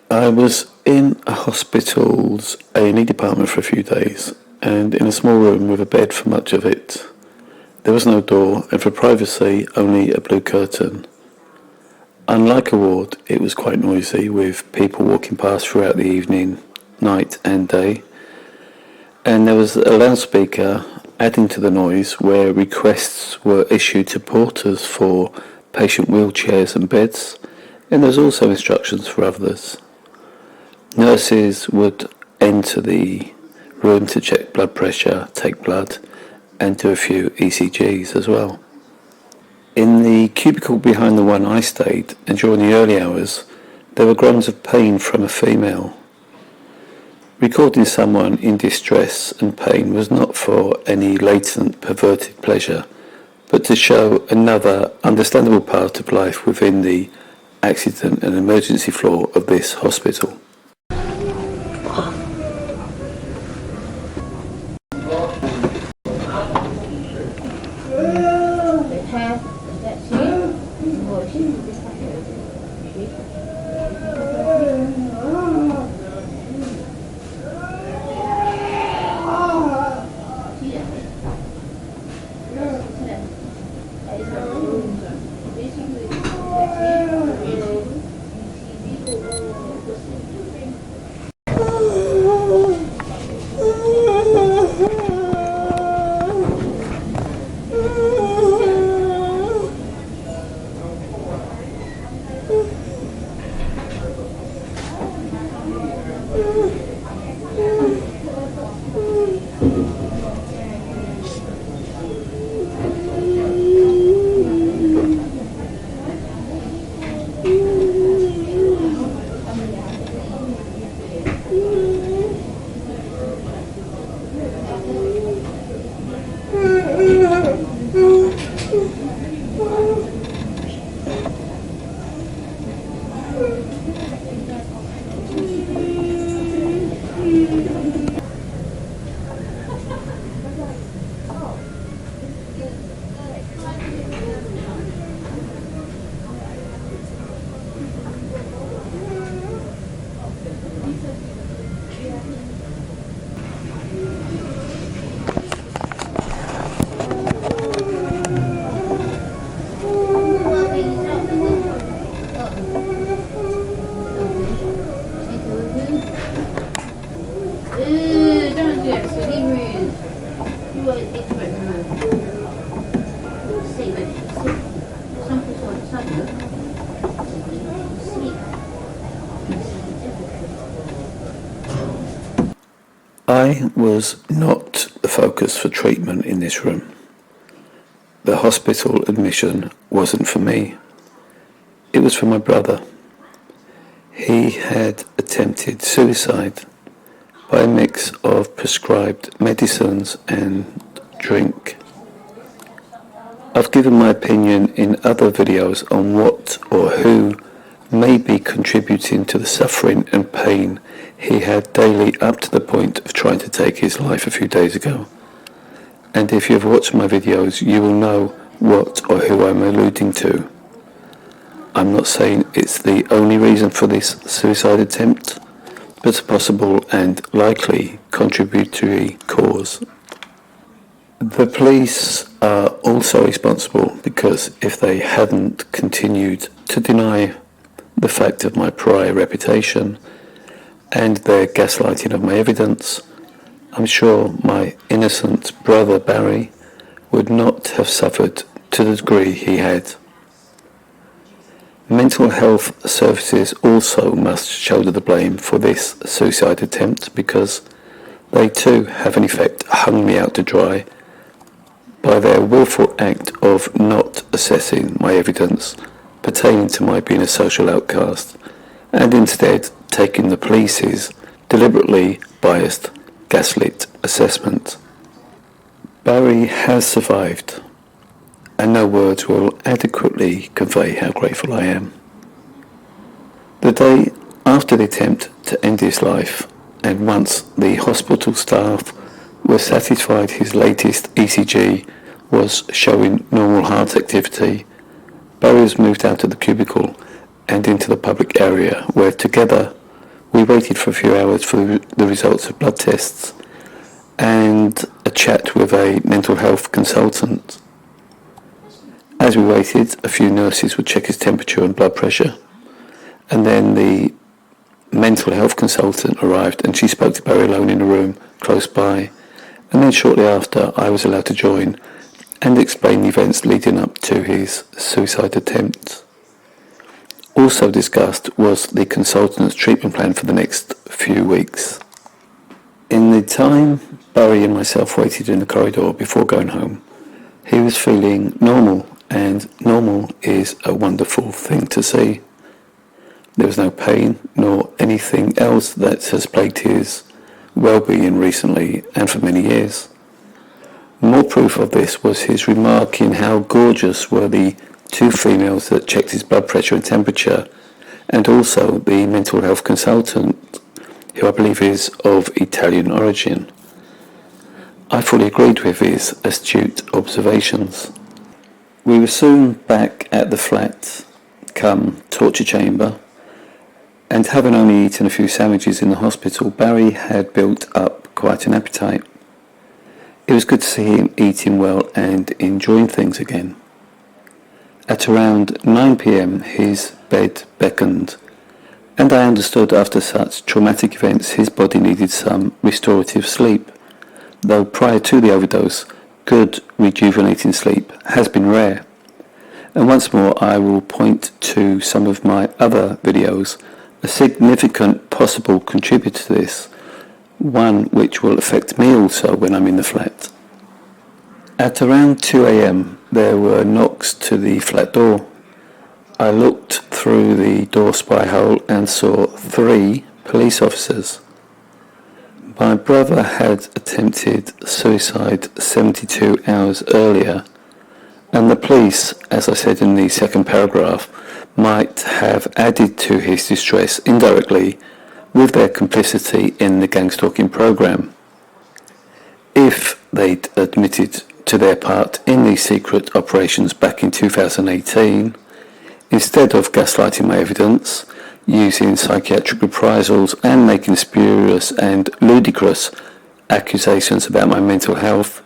I was in a hospital's A&E department for a few days, and in a small room with a bed for much of it. There was no door, and for privacy, only a blue curtain. Unlike a ward, it was quite noisy, with people walking past throughout the evening, night and day. And there was a loudspeaker adding to the noise where requests were issued to porters for patient wheelchairs and beds, and there was also instructions for others. Nurses would enter the room to check blood pressure, take blood, and do a few ECGs as well. In the cubicle behind the one I stayed, and during the early hours, there were groans of pain from a female. Recording someone in distress and pain was not for any latent perverted pleasure, but to show another understandable part of life within the accident and emergency floor of this hospital. I was not the focus for treatment in this room. The hospital admission wasn't for me. It was for my brother. He had attempted suicide by a mix of prescribed medicines and drink. I've given my opinion in other videos on what or who may be contributing to the suffering and pain he had daily up to the point of trying to take his life a few days ago. And if you've watched my videos, you will know what or who I'm alluding to. I'm not saying it's the only reason for this suicide attempt, but a possible and likely contributory cause. The police are also responsible because if they hadn't continued to deny the fact of my prior reputation and their gaslighting of my evidence, I'm sure my innocent brother Barry would not have suffered to the degree he had. Mental health services also must shoulder the blame for this suicide attempt because they too have in effect hung me out to dry by their willful act of not assessing my evidence pertaining to my being a social outcast and instead taking the police's deliberately biased gaslit assessment. Barry has survived, and no words will adequately convey how grateful I am. The day after the attempt to end his life, and once the hospital staff were satisfied his latest ECG was showing normal heart activity, Barry was moved out of the cubicle and into the public area where together We waited for a few hours for the results of blood tests and a chat with a mental health consultant. As we waited, a few nurses would check his temperature and blood pressure, and then the mental health consultant arrived and she spoke to Barry alone in a room close by, and then shortly after I was allowed to join and explain the events leading up to his suicide attempt. Also discussed was the consultant's treatment plan for the next few weeks. In the time Barry and myself waited in the corridor before going home, he was feeling normal, and normal is a wonderful thing to see. There was no pain nor anything else that has plagued his well-being recently and for many years. More proof of this was his remark in how gorgeous were the two females that checked his blood pressure and temperature, and also the mental health consultant, who I believe is of Italian origin. I fully agreed with his astute observations. We were soon back at the flat, come torture chamber, and having only eaten a few sandwiches in the hospital, Barry had built up quite an appetite. It was good to see him eating well and enjoying things again. At around 9 p.m. his bed beckoned, and I understood after such traumatic events his body needed some restorative sleep, though prior to the overdose, good rejuvenating sleep has been rare. And once more I will point to some of my other videos, a significant possible contributor to this, one which will affect me also when I'm in the flat. At around 2 a.m. there were knocks to the flat door. I looked through the door spy hole and saw 3 police officers. My brother had attempted suicide 72 hours earlier, and the police, as I said in the second paragraph, might have added to his distress indirectly with their complicity in the gang stalking program. If they'd admitted to their part in these secret operations back in 2018, instead of gaslighting my evidence, using psychiatric reprisals and making spurious and ludicrous accusations about my mental health,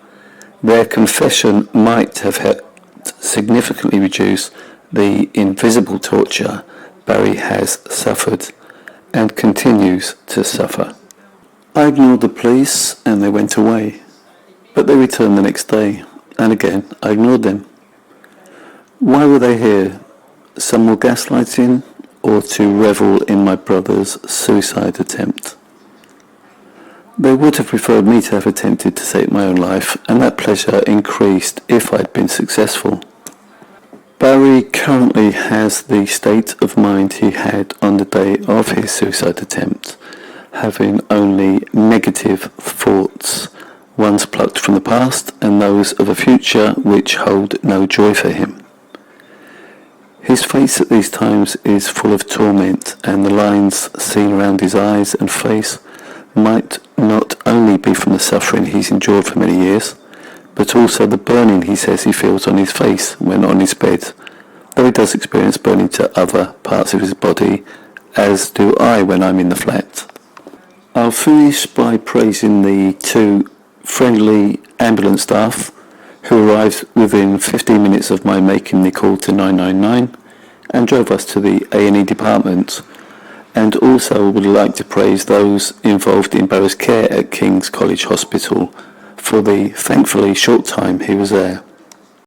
their confession might have helped significantly reduce the invisible torture Barry has suffered and continues to suffer. I ignored the police and they went away, but they returned the next day, and again I ignored them. Why were they here? Some more gaslighting, or to revel in my brother's suicide attempt? They would have preferred me to have attempted to take my own life, and that pleasure increased if I'd been successful. Barry currently has the state of mind he had on the day of his suicide attempt, having only negative thoughts, ones plucked from the past and those of a future which hold no joy for him. His face at these times is full of torment, and the lines seen around his eyes and face might not only be from the suffering he's endured for many years, but also the burning he says he feels on his face when on his bed, though he does experience burning to other parts of his body, as do I when I'm in the flat. I'll finish by praising the 2 friendly ambulance staff who arrived within 15 minutes of my making the call to 999 and drove us to the A&E department, and also would like to praise those involved in Barry's care at King's College Hospital for the thankfully short time he was there.